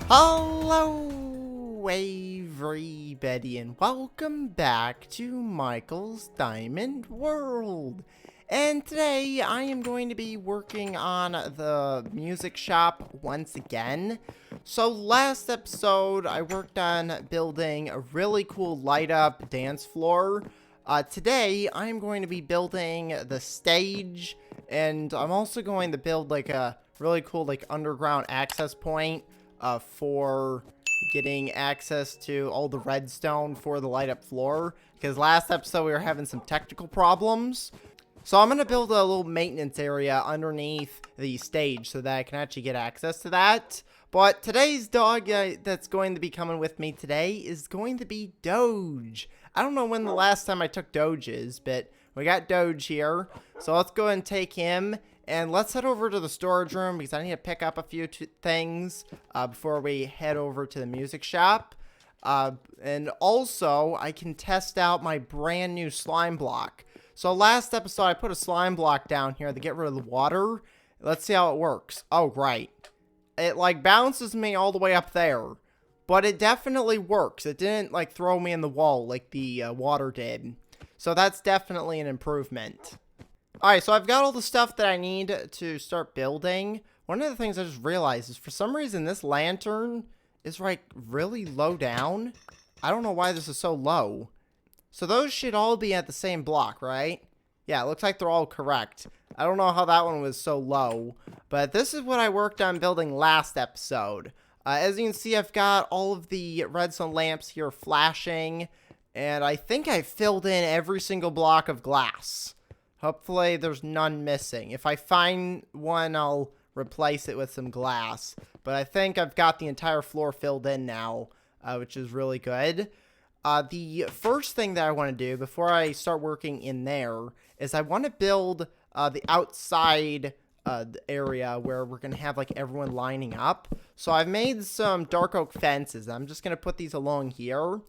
Hello, everybody, and welcome back to Michael's Diamond World. And today, I am going to be working on the music shop once again. So last episode, I worked on building a really cool light-up dance floor. Today, I'm going to be building the stage, and I'm also going to build like a really cool like underground access point for getting access to all the redstone for the light up floor, because last episode we were having some technical problems. So I'm going to build a little maintenance area underneath the stage so that I can actually get access to that. But today's dog that's going to be coming with me today is going to be Doge. I don't know when the last time I took Doge is, but we got Doge here. So let's go ahead and take him. And let's head over to the storage room because I need to pick up a few things before we head over to the music shop. And also, I can test out my brand new slime block. So last episode, I put a slime block down here to get rid of the water. Let's see how it works. Oh, right. It, like, bounces me all the way up there. But it definitely works. It didn't, like, throw me in the wall like the water did. So that's definitely an improvement. Alright, so I've got all the stuff that I need to start building. One of the things I just realized is for some reason this lantern is like really low down. I don't know why this is so low. So those should all be at the same block, right? Yeah, it looks like they're all correct. I don't know how that one was so low, but this is what I worked on building last episode. As you can see, I've got all of the redstone lamps here flashing, and I think I filled in every single block of glass. Hopefully there's none missing. If I find one, I'll replace it with some glass. But I think I've got the entire floor filled in now, which is really good. The first thing that I want to do before I start working in there is I want to build the outside area where we're going to have like everyone lining up. So I've made some dark oak fences. I'm just going to put these along here.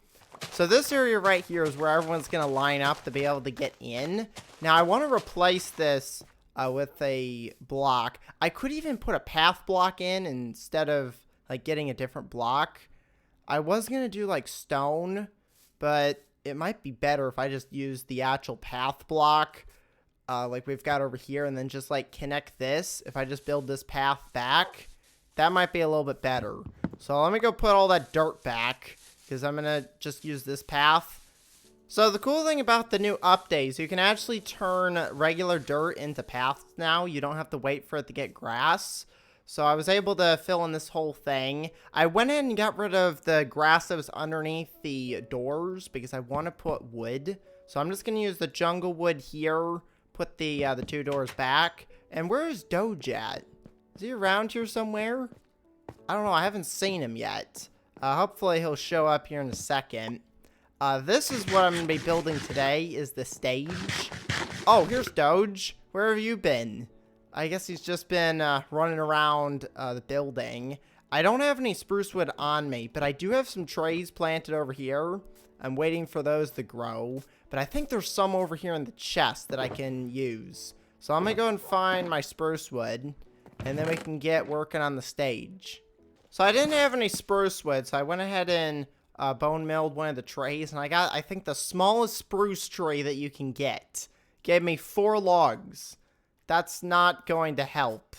So this area right here is where everyone's going to line up to be able to get in. Now, I want to replace this with a block. I could even put a path block in instead of, like, getting a different block. I was going to do, like, stone, but it might be better if I just use the actual path block, like we've got over here, and then just, like, connect this. If I just build this path back, that might be a little bit better. So let me go put all that dirt back, because I'm going to just use this path. So the cool thing about the new update is you can actually turn regular dirt into paths now. You don't have to wait for it to get grass. So I was able to fill in this whole thing. I went in and got rid of the grass that was underneath the doors because I want to put wood. So I'm just going to use the jungle wood here, put the two doors back. And where is Doge at? Is he around here somewhere? I don't know. I haven't seen him yet. Hopefully he'll show up here in a second. This is what I'm going to be building today, is the stage. Oh, here's Doge. Where have you been? I guess he's just been running around the building. I don't have any spruce wood on me, but I do have some trees planted over here. I'm waiting for those to grow. But I think there's some over here in the chest that I can use. So I'm going to go and find my spruce wood, and then we can get working on the stage. So I didn't have any spruce wood, so I went ahead and bone milled one of the trees, and I got, I think, the smallest spruce tree that you can get. Gave me 4 logs. That's not going to help.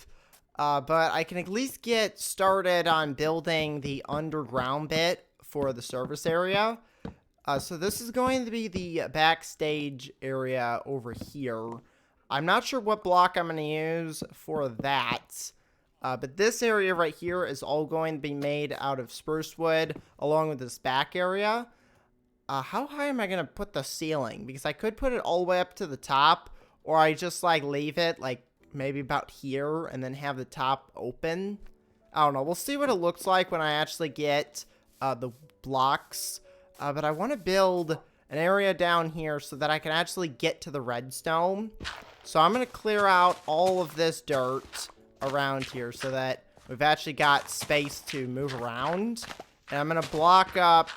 But I can at least get started on building the underground bit for the service area. So this is going to be the backstage area over here. I'm not sure what block I'm going to use for that. But this area right here is all going to be made out of spruce wood, along with this back area. How high am I going to put the ceiling? Because I could put it all the way up to the top, or I just, like, leave it, like, maybe about here, and then have the top open. I don't know. We'll see what it looks like when I actually get the blocks. But I want to build an area down here so that I can actually get to the redstone. So I'm going to clear out all of this dirt around here so that we've actually got space to move around. And I'm going to block up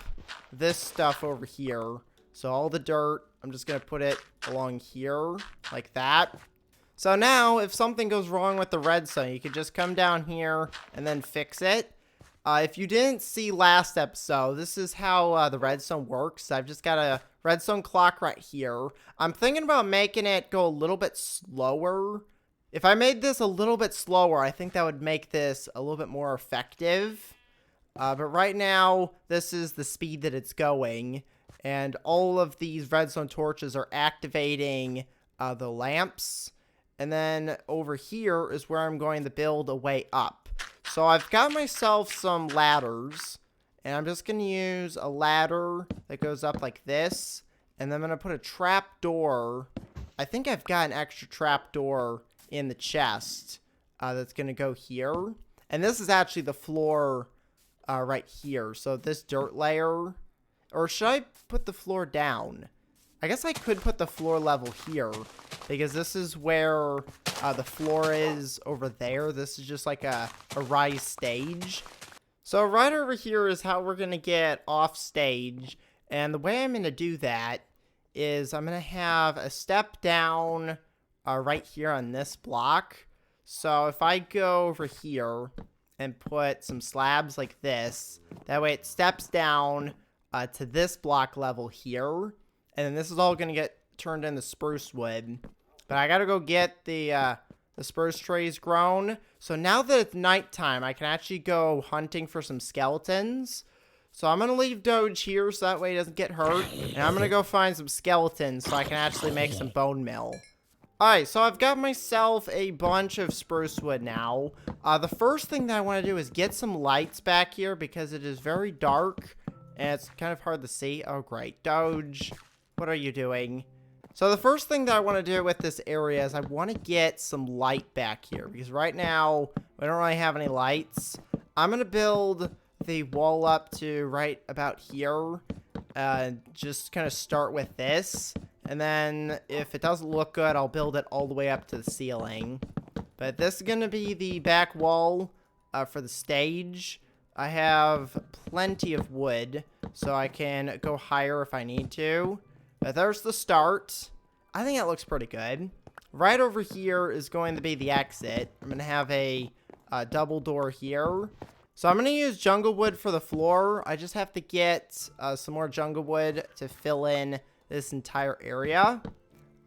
this stuff over here. So all the dirt, I'm just going to put it along here like that. So now if something goes wrong with the redstone, you could just come down here and then fix it. If you didn't see last episode, this is how the redstone works. I've just got a redstone clock right here. I'm thinking about making it go a little bit slower. If I made this a little bit slower, I think that would make this a little bit more effective. But right now, this is the speed that it's going. And all of these redstone torches are activating the lamps. And then over here is where I'm going to build a way up. So I've got myself some ladders, and I'm just going to use a ladder that goes up like this, and then I'm going to put a trap door. I think I've got an extra trap door in the chest that's going to go here. And this is actually the floor right here. So this dirt layer, or should I put the floor down? I guess I could put the floor level here, because this is where the floor is over there. This is just like a rise stage. So right over here is how we're going to get off stage. And the way I'm going to do that is I'm going to have a step down right here on this block. So if I go over here and put some slabs like this, that way it steps down to this block level here. And then this is all going to get turned into spruce wood. But I got to go get the spruce trees grown. So now that it's nighttime, I can actually go hunting for some skeletons. So I'm going to leave Doge here so that way he doesn't get hurt. And I'm going to go find some skeletons so I can actually make some bone meal. Alright, so I've got myself a bunch of spruce wood now. The first thing that I want to do is get some lights back here because it is very dark. And it's kind of hard to see. Oh, great. Doge, what are you doing? So the first thing that I want to do with this area is I want to get some light back here. Because right now, we don't really have any lights. I'm going to build the wall up to right about here. Just kind of start with this. And then if it doesn't look good, I'll build it all the way up to the ceiling. But this is going to be the back wall for the stage. I have plenty of wood, so I can go higher if I need to. But there's the start. I think that looks pretty good. Right over here is going to be the exit. I'm going to have a double door here. So I'm going to use jungle wood for the floor. I just have to get some more jungle wood to fill in this entire area.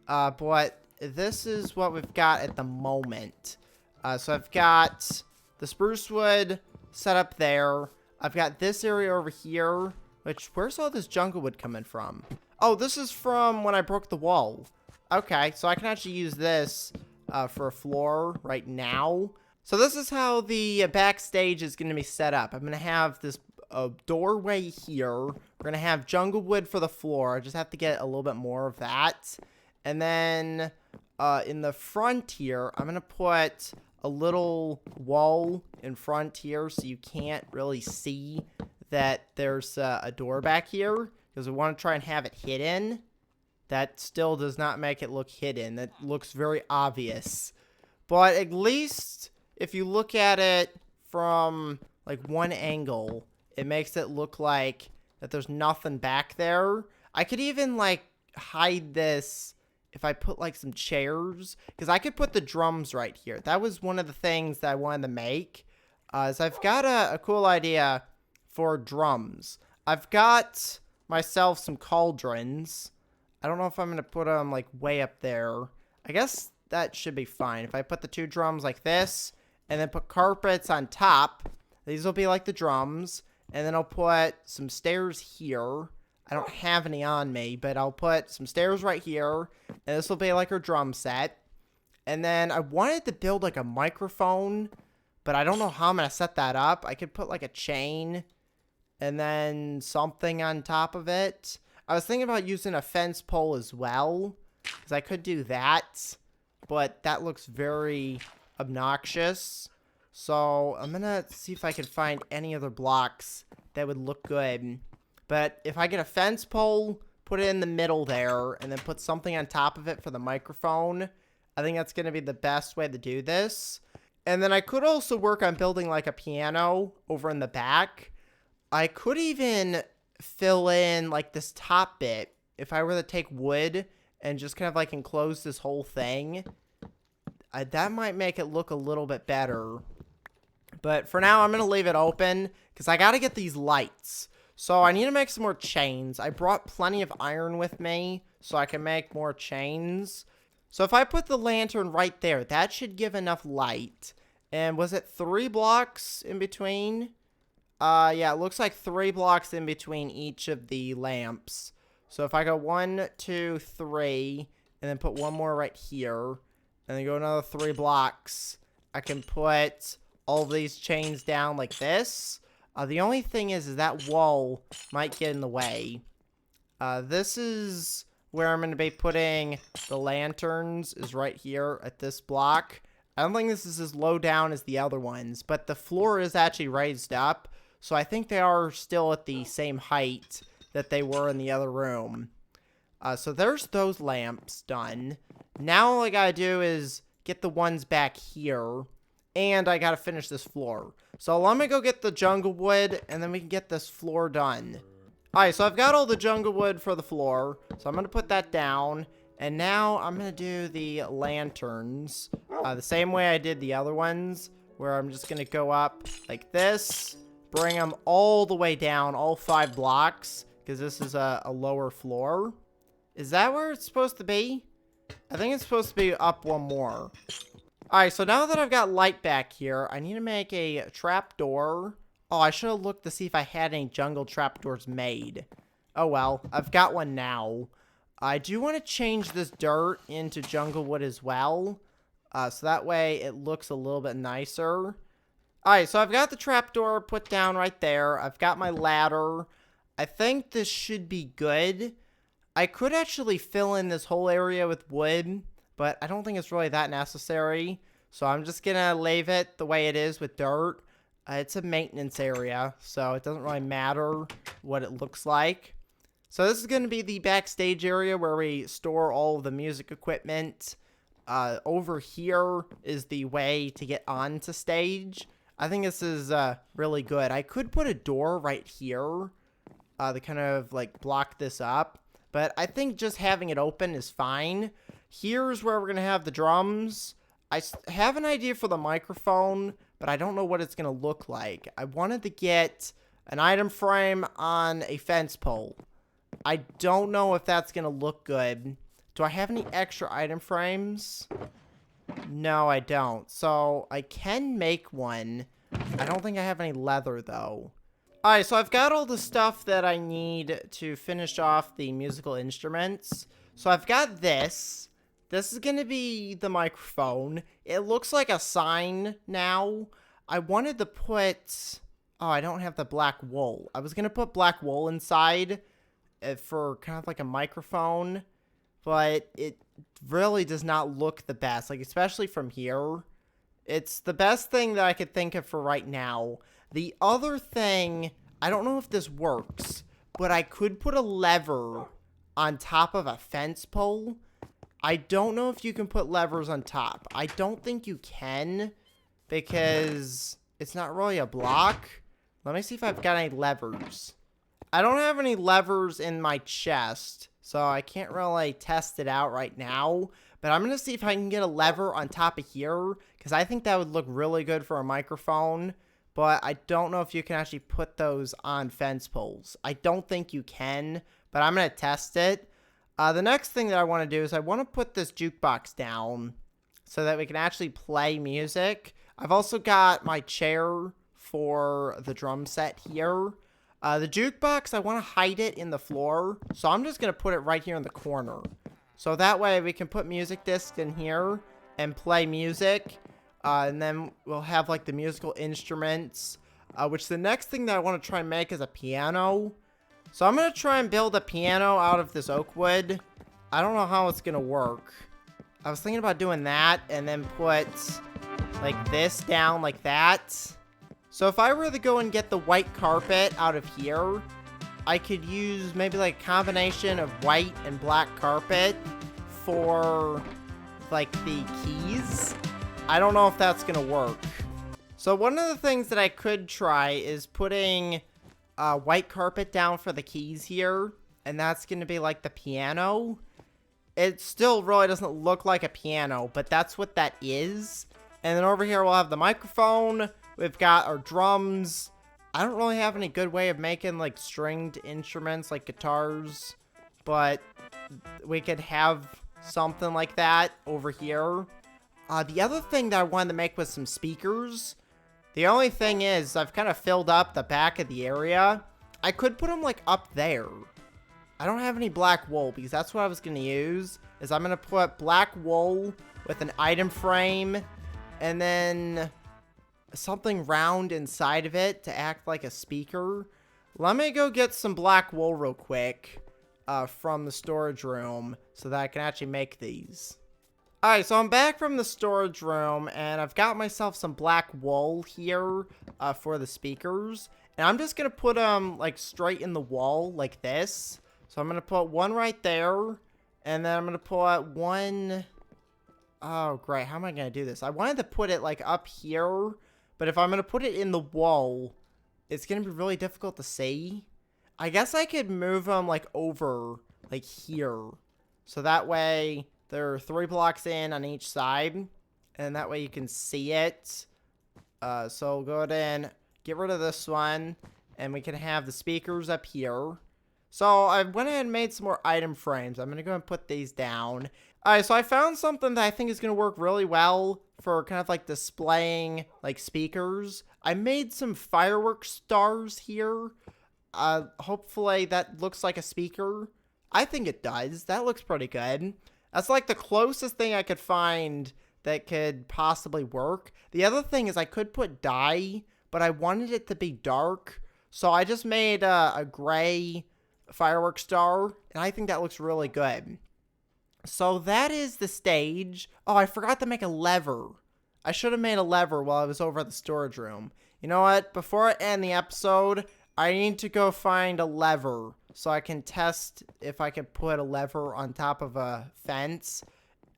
But this is what we've got at the moment. So I've got the spruce wood set up there. I've got this area over here, which, where's all this jungle wood coming from? Oh, this is from when I broke the wall. Okay, so I can actually use this for a floor right now. So this is how the backstage is going to be set up. I'm going to have this doorway here. We're going to have jungle wood for the floor. I just have to get a little bit more of that. And then in the front here, I'm going to put a little wall in front here so you can't really see that there's a door back here, because we want to try and have it hidden. That still does not make it look hidden. That looks very obvious. But at least if you look at it from like one angle, it makes it look like that there's nothing back there. I could even like hide this if I put like some chairs, because I could put the drums right here. That was one of the things that I wanted to make. Is I've got a cool idea for drums. I've got myself some cauldrons. I don't know if I'm going to put them like way up there. I guess that should be fine. If I put the two drums like this and then put carpets on top, these will be like the drums. And then I'll put some stairs here. I don't have any on me, but I'll put some stairs right here. And this will be like our drum set. And then I wanted to build like a microphone, but I don't know how I'm going to set that up. I could put like a chain and then something on top of it. I was thinking about using a fence pole as well, because I could do that, but that looks very obnoxious. So I'm going to see if I can find any other blocks that would look good. But if I get a fence pole, put it in the middle there, and then put something on top of it for the microphone, I think that's going to be the best way to do this. And then I could also work on building like a piano over in the back. I could even fill in like this top bit if I were to take wood and just kind of like enclose this whole thing. That might make it look a little bit better. But for now, I'm going to leave it open because I got to get these lights. So I need to make some more chains. I brought plenty of iron with me so I can make more chains. So if I put the lantern right there, that should give enough light. And was it 3 blocks in between? Yeah, it looks like 3 blocks in between each of the lamps. So if I go 1, 2, 3, and then put one more right here, and then go another 3 blocks, I can put all of these chains down like this. The only thing is that wall might get in the way. This is where I'm going to be putting the lanterns, is right here at this block. I don't think this is as low down as the other ones, but the floor is actually raised up, so I think they are still at the same height that they were in the other room. So there's those lamps done. Now all I gotta do is get the ones back here, and I gotta finish this floor. So let me go get the jungle wood, and then we can get this floor done. Alright, so I've got all the jungle wood for the floor, so I'm gonna put that down. And now I'm gonna do the lanterns the same way I did the other ones, where I'm just gonna go up like this, bring them all the way down, all 5 blocks, because this is a lower floor. Is that where it's supposed to be? I think it's supposed to be up one more. Alright, so now that I've got light back here, I need to make a trapdoor. Oh, I should have looked to see if I had any jungle trapdoors made. Oh well, I've got one now. I do want to change this dirt into jungle wood as well. So that way it looks a little bit nicer. Alright, so I've got the trapdoor put down right there. I've got my ladder. I think this should be good. I could actually fill in this whole area with wood, but I don't think it's really that necessary. So I'm just going to leave it the way it is with dirt. It's a maintenance area, so it doesn't really matter what it looks like. So this is going to be the backstage area where we store all of the music equipment. Over here is the way to get onto stage. I think this is really good. I could put a door right here to kind of like block this up. But I think just having it open is fine. Here's where we're going to have the drums. I have an idea for the microphone, but I don't know what it's going to look like. I wanted to get an item frame on a fence pole. I don't know if that's going to look good. Do I have any extra item frames? No, I don't. So I can make one. I don't think I have any leather, though. Alright, so I've got all the stuff that I need to finish off the musical instruments. So I've got this. This is going to be the microphone. It looks like a sign now. I wanted to put... Oh, I don't have the black wool. I was going to put black wool inside for kind of like a microphone. But it really does not look the best. Like, especially from here. It's the best thing that I could think of for right now. The other thing, I don't know if this works, but I could put a lever on top of a fence pole. I don't know if you can put levers on top. I don't think you can because it's not really a block. Let me see if I've got any levers. I don't have any levers in my chest, so I can't really test it out right now. But I'm going to see if I can get a lever on top of here because I think that would look really good for a microphone. But I don't know if you can actually put those on fence poles. I don't think you can, but I'm going to test it. The next thing that I want to do is I want to put this jukebox down so that we can actually play music. I've also got my chair for the drum set here. The jukebox, I want to hide it in the floor, so I'm just going to put it right here in the corner. So that way we can put music discs in here and play music. And then we'll have, like, the musical instruments, which the next thing that I want to try and make is a piano. So I'm going to try and build a piano out of this oak wood. I don't know how it's going to work. I was thinking about doing that and then put, like, this down like that. So if I were to go and get the white carpet out of here, I could use maybe, like, a combination of white and black carpet for, like, the keys. I don't know if that's going to work. So one of the things that I could try is putting white carpet down for the keys here. And that's going to be like the piano. It still really doesn't look like a piano, but that's what that is. And then over here we'll have the microphone. We've got our drums. I don't really have any good way of making like stringed instruments like guitars, but we could have something like that over here. The other thing that I wanted to make was some speakers. The only thing is I've kind of filled up the back of the area. I could put them like up there. I don't have any black wool because that's what I was going to use. Is I'm going to put black wool with an item frame and then something round inside of it to act like a speaker. Let me go get some black wool real quick from the storage room so that I can actually make these. Alright, so I'm back from the storage room and I've got myself some black wool here for the speakers. And I'm just going to put them like straight in the wall like this. So I'm going to put one right there and then I'm going to put one... Oh, great. How am I going to do this? I wanted to put it like up here. But if I'm going to put it in the wall, it's going to be really difficult to see. I guess I could move them, like, over, like, here. So that way, there are 3 blocks in on each side. And that way you can see it. So go ahead and get rid of this one. And we can have the speakers up here. So I went ahead and made some more item frames. I'm going to go and put these down. Alright, so I found something that I think is going to work really well for kind of like displaying like speakers. I made some fireworks stars here. Hopefully that looks like a speaker. I think it does. That looks pretty good. That's like the closest thing I could find that could possibly work. The other thing is I could put dye, but I wanted it to be dark. So I just made a gray fireworks star, and I think that looks really good. So that is the stage. Oh, I forgot to make a lever. I should have made a lever while I was over at the storage room. You know what? Before I end the episode, I need to go find a lever so I can test if I can put a lever on top of a fence.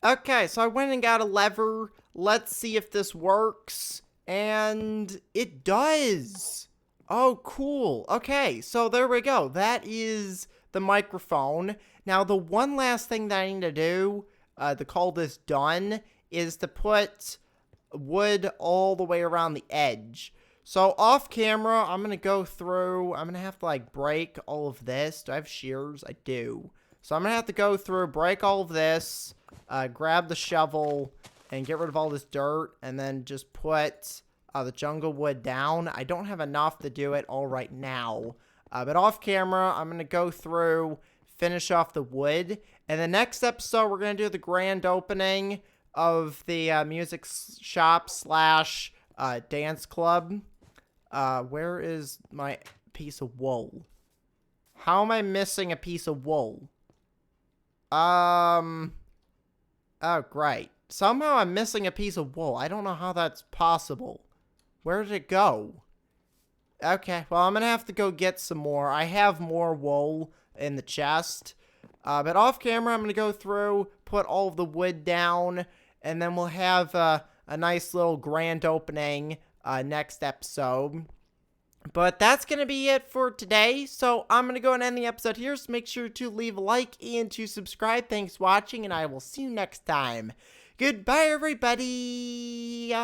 Okay, so I went and got a lever. Let's see if this works. And it does. Oh, cool. Okay, so there we go. That is the microphone. Now, the one last thing that I need to do to call this done is to put wood all the way around the edge. So, off camera, I'm going to go through. I'm going to have to, like, break all of this. Do I have shears? I do. So, I'm going to have to go through, break all of this, grab the shovel, and get rid of all this dirt, and then just put the jungle wood down. I don't have enough to do it all right now. But off camera, I'm going to go through, finish off the wood. And the next episode, we're going to do the grand opening of the music shop slash dance club. Where is my piece of wool? How am I missing a piece of wool? Oh, great. Somehow I'm missing a piece of wool. I don't know how that's possible. Where did it go? Okay, well, I'm going to have to go get some more. I have more wool in the chest. But off camera, I'm going to go through, put all of the wood down, and then we'll have a nice little grand opening next episode. But that's going to be it for today. So I'm going to go and end the episode here. So make sure to leave a like and to subscribe. Thanks for watching, and I will see you next time. Goodbye, everybody.